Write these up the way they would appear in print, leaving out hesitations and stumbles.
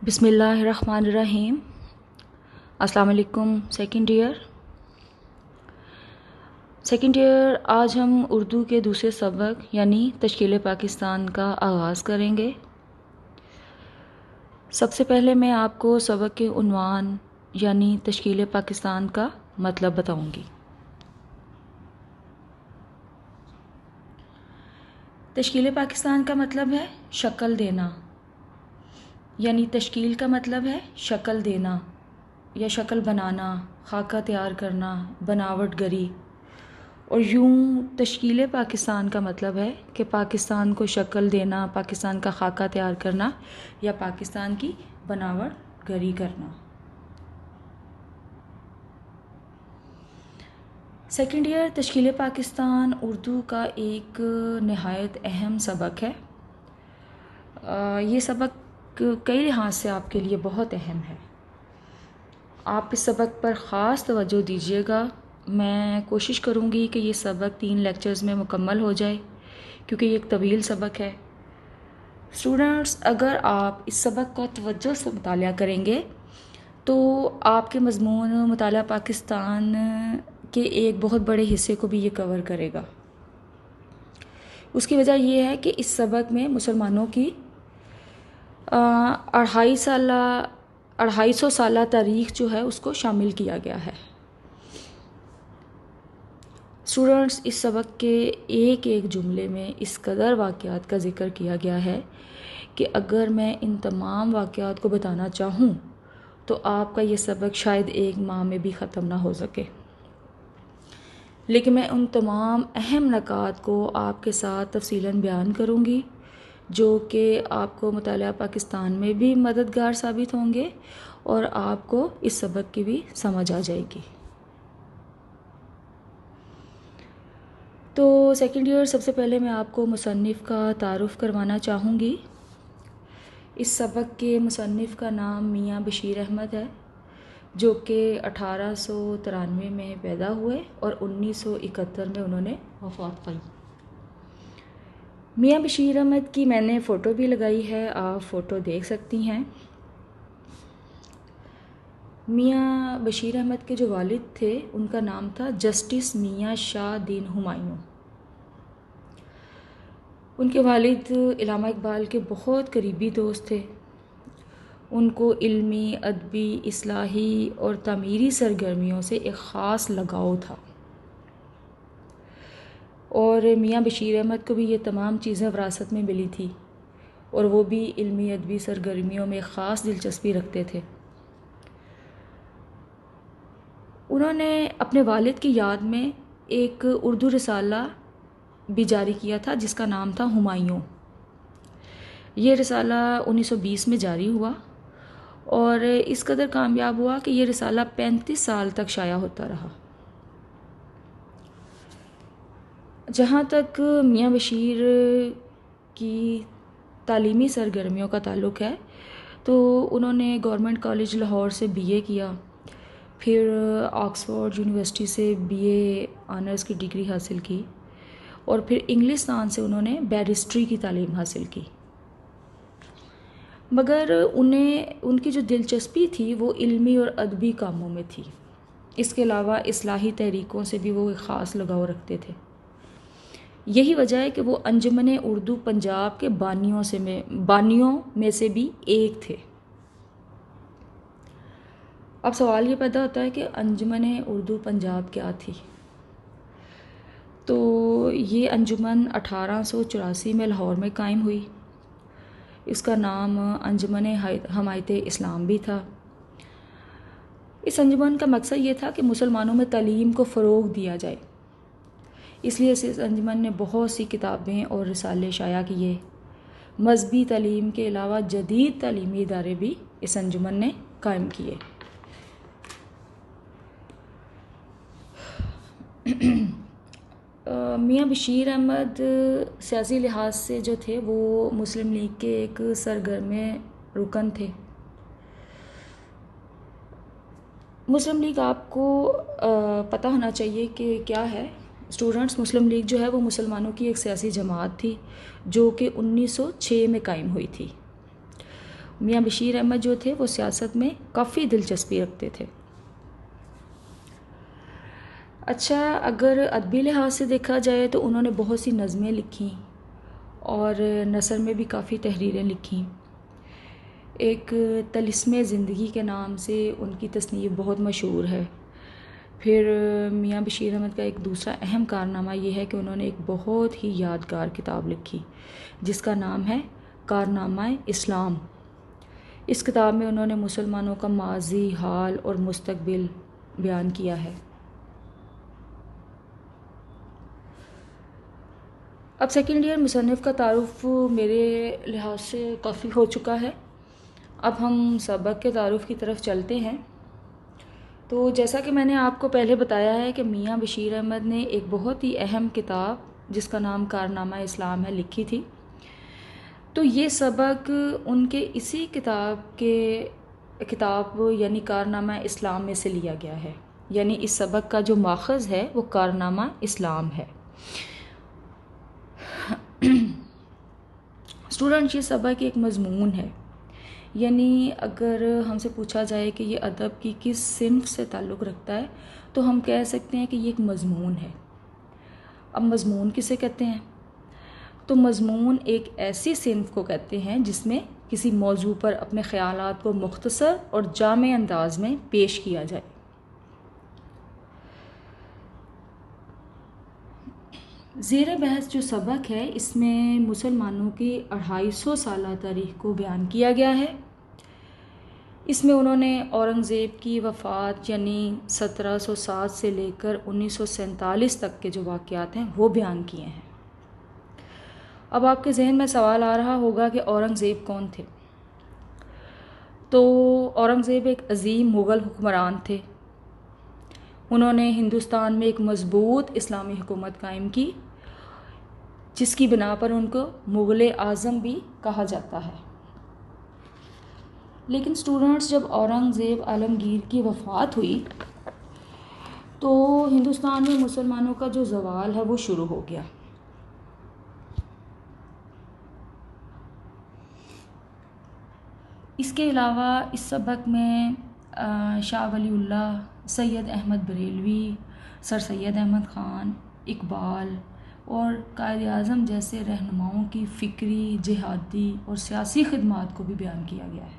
بسم اللہ الرحمن الرحیم۔ السلام علیکم سیکنڈ ایئر آج ہم اردو کے دوسرے سبق یعنی تشکیل پاکستان کا آغاز کریں گے۔ سب سے پہلے میں آپ کو سبق کے عنوان یعنی تشکیل پاکستان کا مطلب بتاؤں گی۔ تشکیل پاکستان کا مطلب ہے شکل دینا، یعنی تشکیل کا مطلب ہے شکل دینا یا شکل بنانا، خاکہ تیار کرنا، بناوٹ گری، اور یوں تشکیل پاکستان کا مطلب ہے کہ پاکستان کو شکل دینا، پاکستان کا خاکہ تیار کرنا یا پاکستان کی بناوٹ گری کرنا۔ سیکنڈ ایئر تشکیل پاکستان اردو کا ایک نہایت اہم سبق ہے۔ یہ سبق کئی لحاظ سے آپ کے لیے بہت اہم ہے۔ آپ اس سبق پر خاص توجہ دیجیے گا۔ میں کوشش کروں گی کہ یہ سبق 3 لیکچرز میں مکمل ہو جائے کیونکہ یہ ایک طویل سبق ہے۔ اسٹوڈنٹس، اگر آپ اس سبق کا توجہ سے مطالعہ کریں گے تو آپ کے مضمون مطالعہ پاکستان کے ایک بہت بڑے حصے کو بھی یہ کور کرے گا۔ اس کی وجہ یہ ہے کہ اس سبق میں مسلمانوں کی 250 سالہ تاریخ جو ہے اس کو شامل کیا گیا ہے۔ اسٹوڈنٹس، اس سبق کے ایک جملے میں اس قدر واقعات کا ذکر کیا گیا ہے کہ اگر میں ان تمام واقعات کو بتانا چاہوں تو آپ کا یہ سبق شاید 1 ماہ میں بھی ختم نہ ہو سکے، لیکن میں ان تمام اہم نکات کو آپ کے ساتھ تفصیلاً بیان کروں گی جو کہ آپ کو مطالعہ پاکستان میں بھی مددگار ثابت ہوں گے اور آپ کو اس سبق کی بھی سمجھ آ جائے گی۔ تو سیکنڈ ایئر سب سے پہلے میں آپ کو مصنف کا تعارف کروانا چاہوں گی۔ اس سبق کے مصنف کا نام میاں بشیر احمد ہے، جو کہ 1893 میں پیدا ہوئے اور 1971 میں انہوں نے وفات پائی۔ میاں بشیر احمد کی میں نے فوٹو بھی لگائی ہے، آپ فوٹو دیکھ سکتی ہیں۔ میاں بشیر احمد کے جو والد تھے ان کا نام تھا جسٹس میاں شاہ دین ہمایوں۔ ان کے والد علامہ اقبال کے بہت قریبی دوست تھے۔ ان کو علمی، ادبی، اصلاحی اور تعمیری سرگرمیوں سے ایک خاص لگاؤ تھا، اور میاں بشیر احمد کو بھی یہ تمام چیزیں وراثت میں ملی تھی اور وہ بھی علمی ادبی سرگرمیوں میں خاص دلچسپی رکھتے تھے۔ انہوں نے اپنے والد کی یاد میں ایک اردو رسالہ بھی جاری کیا تھا جس کا نام تھا ہمایوں۔ یہ رسالہ 1920 میں جاری ہوا اور اس قدر کامیاب ہوا کہ یہ رسالہ 35 سال تک شائع ہوتا رہا۔ جہاں تک میاں بشیر کی تعلیمی سرگرمیوں کا تعلق ہے تو انہوں نے گورنمنٹ کالج لاہور سے BA کیا، پھر آکسفورڈ یونیورسٹی سے BA آنرز کی ڈگری حاصل کی، اور پھر انگلستان سے انہوں نے بیرسٹری کی تعلیم حاصل کی۔ مگر ان کی جو دلچسپی تھی وہ علمی اور ادبی کاموں میں تھی۔ اس کے علاوہ اصلاحی تحریکوں سے بھی وہ ایک خاص لگاؤ رکھتے تھے۔ یہی وجہ ہے کہ وہ انجمن اردو پنجاب کے بانیوں میں سے بھی ایک تھے۔ اب سوال یہ پیدا ہوتا ہے کہ انجمن اردو پنجاب کیا تھی؟ تو یہ انجمن 1884 میں لاہور میں قائم ہوئی۔ اس کا نام انجمن حمایت اسلام بھی تھا۔ اس انجمن کا مقصد یہ تھا کہ مسلمانوں میں تعلیم کو فروغ دیا جائے، اس لیے اس انجمن نے بہت سی کتابیں اور رسالے شائع کیے۔ مذہبی تعلیم کے علاوہ جدید تعلیمی ادارے بھی اس انجمن نے قائم کیے۔ میاں بشیر احمد سیاسی لحاظ سے جو تھے وہ مسلم لیگ کے ایک سرگرم رکن تھے۔ مسلم لیگ آپ کو پتہ ہونا چاہیے کہ کیا ہے۔ اسٹوڈنٹس، مسلم لیگ جو ہے وہ مسلمانوں کی ایک سیاسی جماعت تھی جو کہ 1906 میں قائم ہوئی تھی۔ میاں بشیر احمد جو تھے وہ سیاست میں کافی دلچسپی رکھتے تھے۔ اچھا، اگر ادبی لحاظ سے دیکھا جائے تو انہوں نے بہت سی نظمیں لکھیں اور نثر میں بھی کافی تحریریں لکھیں۔ ایک طلسم زندگی کے نام سے ان کی تصنیف بہت مشہور ہے۔ پھر میاں بشیر احمد کا ایک دوسرا اہم کارنامہ یہ ہے کہ انہوں نے ایک بہت ہی یادگار کتاب لکھی جس کا نام ہے کارنامہ اسلام۔ اس کتاب میں انہوں نے مسلمانوں کا ماضی، حال اور مستقبل بیان کیا ہے۔ اب سیکنڈ ایئر مصنف کا تعارف میرے لحاظ سے کافی ہو چکا ہے، اب ہم سبق کے تعارف کی طرف چلتے ہیں۔ تو جیسا کہ میں نے آپ کو پہلے بتایا ہے کہ میاں بشیر احمد نے ایک بہت ہی اہم کتاب جس کا نام کارنامہ اسلام ہے لکھی تھی، تو یہ سبق ان کے اسی کتاب یعنی کارنامہ اسلام میں سے لیا گیا ہے، یعنی اس سبق کا جو ماخذ ہے وہ کارنامہ اسلام ہے۔ اسٹوڈنٹ، یہ سبق ایک مضمون ہے، یعنی اگر ہم سے پوچھا جائے کہ یہ ادب کی کس صنف سے تعلق رکھتا ہے تو ہم کہہ سکتے ہیں کہ یہ ایک مضمون ہے۔ اب مضمون کسے کہتے ہیں؟ تو مضمون ایک ایسی صنف کو کہتے ہیں جس میں کسی موضوع پر اپنے خیالات کو مختصر اور جامع انداز میں پیش کیا جائے۔ زیر بحث جو سبق ہے اس میں مسلمانوں کی 250 سالہ تاریخ کو بیان کیا گیا ہے۔ اس میں انہوں نے اورنگزیب کی وفات یعنی 1707 سے لے کر 1947 تک کے جو واقعات ہیں وہ بیان کیے ہیں۔ اب آپ کے ذہن میں سوال آ رہا ہوگا کہ اورنگزیب کون تھے؟ تو اورنگزیب ایک عظیم مغل حکمران تھے۔ انہوں نے ہندوستان میں ایک مضبوط اسلامی حکومت قائم کی جس کی بنا پر ان کو مغل اعظم بھی کہا جاتا ہے۔ لیکن اسٹوڈنٹس، جب اورنگزیب عالمگیر کی وفات ہوئی تو ہندوستان میں مسلمانوں کا جو زوال ہے وہ شروع ہو گیا۔ اس کے علاوہ اس سبق میں شاہ ولی اللہ، سید احمد بریلوی، سر سید احمد خان، اقبال اور قائد اعظم جیسے رہنماؤں کی فکری، جہادی اور سیاسی خدمات کو بھی بیان کیا گیا ہے۔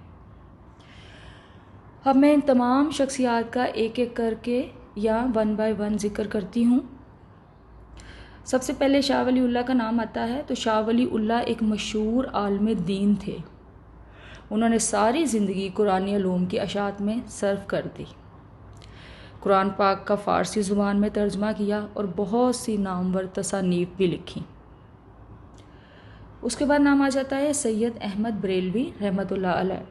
اب میں ان تمام شخصیات کا ایک ایک کر کے یا 1 by 1 ذکر کرتی ہوں۔ سب سے پہلے شاہ ولی اللہ کا نام آتا ہے، تو شاہ ولی اللہ ایک مشہور عالم دین تھے۔ انہوں نے ساری زندگی قرآنی علوم کی اشاعت میں صرف کر دی۔ قرآن پاک کا فارسی زبان میں ترجمہ کیا اور بہت سی نامور تصانیف بھی لکھی۔ اس کے بعد نام آ جاتا ہے سید احمد بریلوی رحمۃ اللہ علیہ۔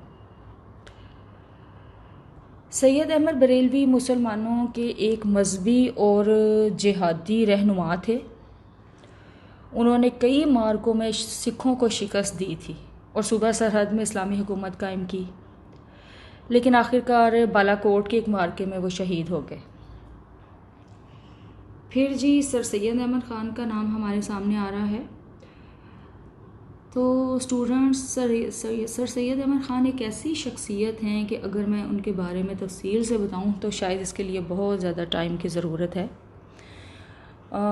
سید احمد بریلوی مسلمانوں کے ایک مذہبی اور جہادی رہنما تھے۔ انہوں نے کئی معرکوں میں سکھوں کو شکست دی تھی اور صوبہ سرحد میں اسلامی حکومت قائم کی، لیکن آخرکار بالا کوٹ کے ایک معرکے میں وہ شہید ہو گئے۔ پھر جی سر سید احمد خان کا نام ہمارے سامنے آ رہا ہے۔ تو اسٹوڈنٹس، سر سید احمد خان ایک ایسی شخصیت ہیں کہ اگر میں ان کے بارے میں تفصیل سے بتاؤں تو شاید اس کے لیے بہت زیادہ ٹائم کی ضرورت ہے،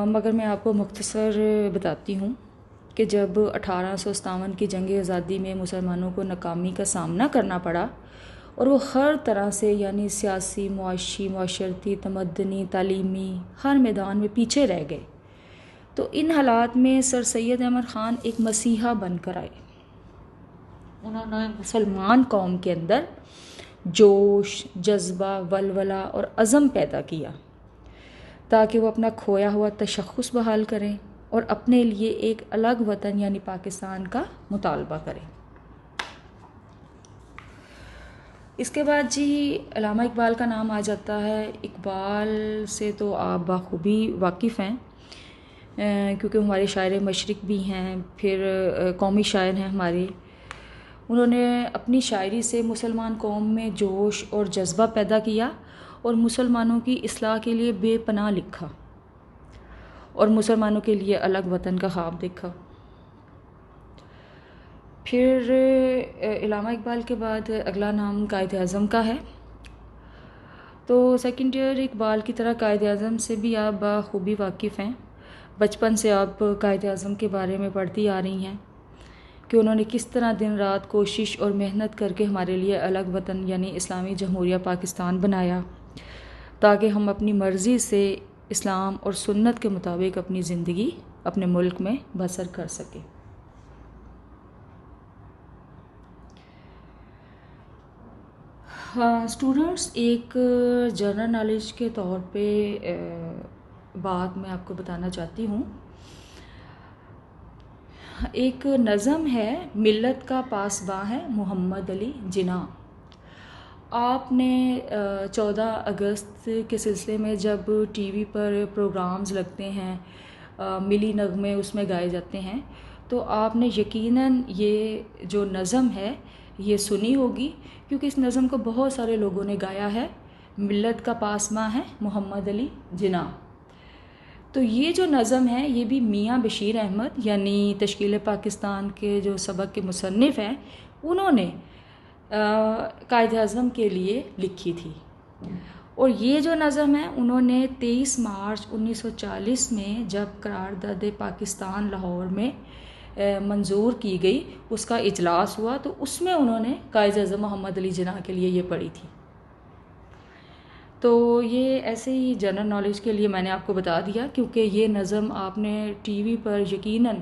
مگر میں آپ کو مختصر بتاتی ہوں کہ جب 1857 کی جنگ آزادی میں مسلمانوں کو ناکامی کا سامنا کرنا پڑا اور وہ ہر طرح سے یعنی سیاسی، معاشی، معاشرتی، تمدنی، تعلیمی ہر میدان میں پیچھے رہ گئے، تو ان حالات میں سر سید احمد خان ایک مسیحا بن کر آئے۔ انہوں نے مسلمان قوم کے اندر جوش، جذبہ، ولولہ اور عزم پیدا کیا تاکہ وہ اپنا کھویا ہوا تشخص بحال کریں اور اپنے لیے ایک الگ وطن یعنی پاکستان کا مطالبہ کریں۔ اس کے بعد جی علامہ اقبال کا نام آ جاتا ہے۔ اقبال سے تو آپ بخوبی واقف ہیں کیونکہ ہمارے شاعر مشرق بھی ہیں، پھر قومی شاعر ہیں ہمارے۔ انہوں نے اپنی شاعری سے مسلمان قوم میں جوش اور جذبہ پیدا کیا اور مسلمانوں کی اصلاح کے لیے بے پناہ لکھا اور مسلمانوں کے لیے الگ وطن کا خواب دیکھا۔ پھر علامہ اقبال کے بعد اگلا نام قائد اعظم کا ہے. تو سیکنڈ ایئر اقبال کی طرح قائد اعظم سے بھی آپ بخوبی واقف ہیں. بچپن سے آپ قائد اعظم کے بارے میں پڑھتی آ رہی ہیں کہ انہوں نے کس طرح دن رات کوشش اور محنت کر کے ہمارے لیے الگ وطن یعنی اسلامی جمہوریہ پاکستان بنایا تاکہ ہم اپنی مرضی سے اسلام اور سنت کے مطابق اپنی زندگی اپنے ملک میں بسر کر سکیں. اسٹوڈنٹس، ایک جنرل نالج کے طور پہ بات میں آپ کو بتانا چاہتی ہوں. ایک نظم ہے ملت کا پاسباں ہے محمد علی جناح. آپ نے 14 اگست کے سلسلے میں جب ٹی وی پر پروگرامز لگتے ہیں، ملی نغمے اس میں گائے جاتے ہیں، تو آپ نے یقیناً یہ جو نظم ہے یہ سنی ہوگی، کیونکہ اس نظم کو بہت سارے لوگوں نے گایا ہے. ملت کا پاسباں ہے محمد علی جناح. تو یہ جو نظم ہے یہ بھی میاں بشیر احمد یعنی تشکیل پاکستان کے جو سبق کے مصنف ہیں انہوں نے قائد اعظم کے لیے لکھی تھی. اور یہ جو نظم ہے انہوں نے 23 مارچ 1940 میں جب قرارداد پاکستان لاہور میں منظور کی گئی، اس کا اجلاس ہوا، تو اس میں انہوں نے قائد اعظم محمد علی جناح کے لیے یہ پڑھی تھی. تو یہ ایسے ہی جنرل نالج کے لیے میں نے آپ کو بتا دیا، کیونکہ یہ نظم آپ نے ٹی وی پر یقیناً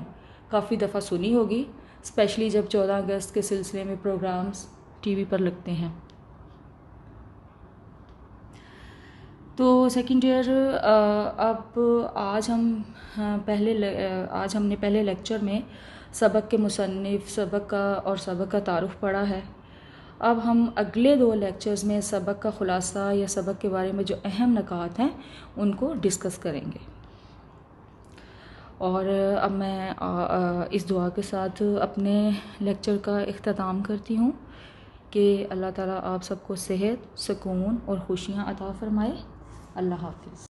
کافی دفعہ سنی ہوگی، اسپیشلی جب 14 اگست کے سلسلے میں پروگرامز ٹی وی پر لگتے ہیں. تو سیکنڈ ایئر اب آج ہم نے پہلے لیکچر میں سبق کے مصنف، سبق کا تعارف پڑھا ہے. اب ہم اگلے 2 لیکچرز میں سبق کا خلاصہ یا سبق کے بارے میں جو اہم نکات ہیں ان کو ڈسکس کریں گے. اور اب میں اس دعا کے ساتھ اپنے لیکچر کا اختتام کرتی ہوں کہ اللہ تعالیٰ آپ سب کو صحت، سکون اور خوشیاں عطا فرمائے. اللہ حافظ.